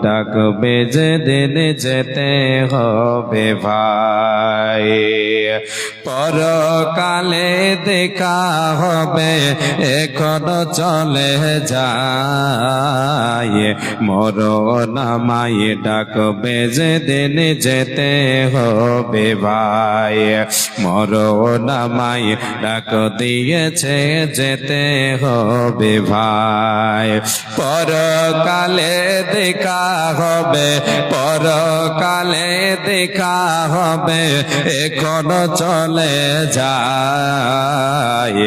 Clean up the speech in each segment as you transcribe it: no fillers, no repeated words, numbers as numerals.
ডাকবে যেদিন যেতে হবে ভাই। পরকালে দেখা হবে এখনো চলে যায়, মরণ আমায় ডাকবে যেদিন যেতে হবে ভাই। মরণ আমায় ডাক দিয়েছে যেতে হবে ভাই। পরকালে দেখা হবে, পরকালে দেখা হবে এখনো চলে যায়,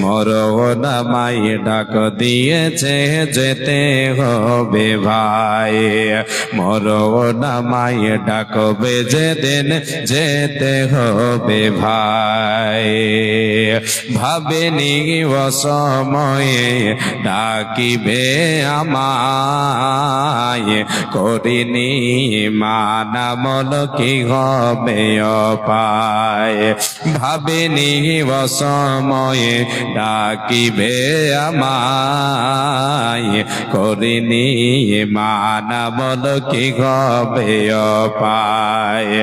মরণ আমায় ডাক দিয়েছে যেতে হবে ভাই। মরণ আমায় ডাকবে যেদিন যেতে হবে ভাই। ভাবেনি অসময়ে ডাকিবে আমায়, করিনি মানামল কি হবে পায়। ভাবেনি অসময়ে ডাকিবে আমায়, করিনি মানামল কি হবে পায়।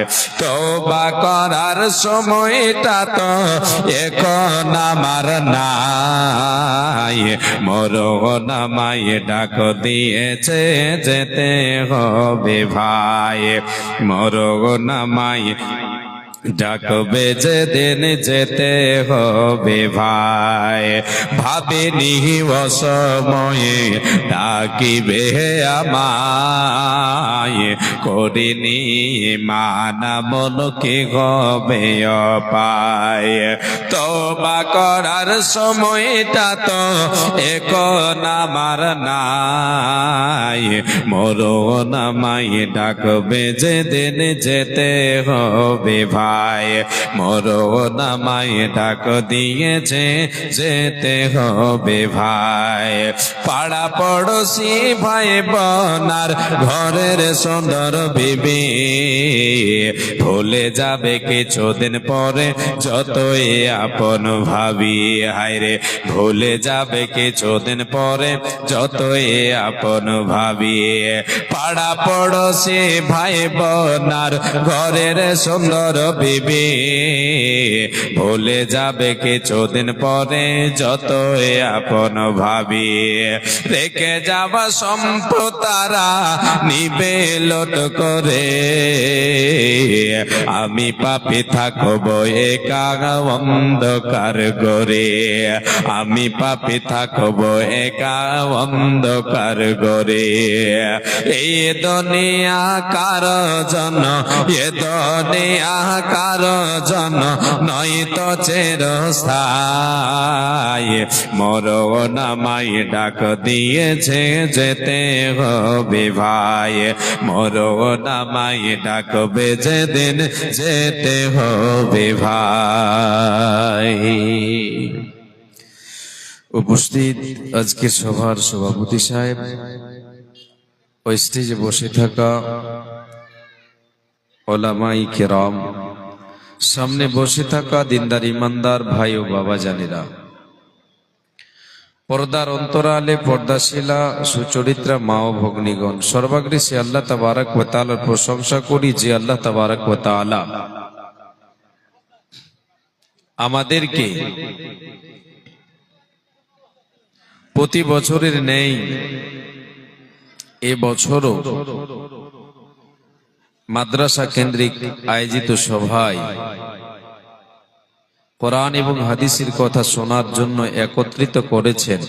তওবা করার সময়টা তো এখন আমার নাই, মরণ আমায় ডাক দিয়েছে যেতে হবে ভাই। মরণ আমায় ডাকবে যেদিন যেতে হবে ভাই। ভাবিনি অসময়ে ডাকিবে আমায়, করিনি মানা মন কি হবে পায়। তওবা করার সময়টা তো এখন আমার নাই, মরণ আমায় ডাকবে যেদিন যেতে হবে ভাই। মরণ আমায় ডাক দিয়েছে যেতে হবে ভাই। পাড়া পড়োশি ভাই বোনার ঘরের সুন্দর বিবি ভুলে যাবে কিছুদিন পরে যতই আপন ভাবি। হায়রে ভুলে যাবে কিছুদিন পরে যতই আপন ভাবি। পাড়া পড়োশি ভাই বোনার ঘরের সুন্দর বিবি ভুলে যাবে কিছুদিন পরে যতই আপন ভাবি। রেখে যাওয়া সম্পদ তারা নিবে লোট করে, আমি পাপী থাকবো একা অন্ধকার গরে। আমি পাপী থাকবো একা অন্ধকার গরে। এই দুনিয়া কারো জন্য, এ দুনিয়া কারো জন্য নয় তো চিরস্থায়ী, মরণ আমায় ডাক দিয়েছে যেতে হবে ভাই। মরণ আমায় ডাকবে যেদিন যেতে হবে ভাই। উপস্থিত আজকে সভার সভাপতি সাহেব, ওই স্টেজে বসে থাকা ওলামাই কেরাম, সামনে বসে থাকা দিনদার ইমানদার ভাই ও বাবা জানেরা, পর্দার অন্তরালে পর্দাশীলা সুচরিত্রা মা ও ভগ্নীগণ, সর্বাগ্রে সে আল্লাহ তাবারক ওয়া তাআলার প্রশংসা করি যে আল্লাহ তাবারক ওয়া তাআলা আমাদেরকে প্রতি বছরের নেই এ বছরও মাদ্রাসা কেন্দ্রিক আয়োজিত সভায় কোরআন এবং হাদিসের কথা শোনার জন্য একত্রিত করেছেন।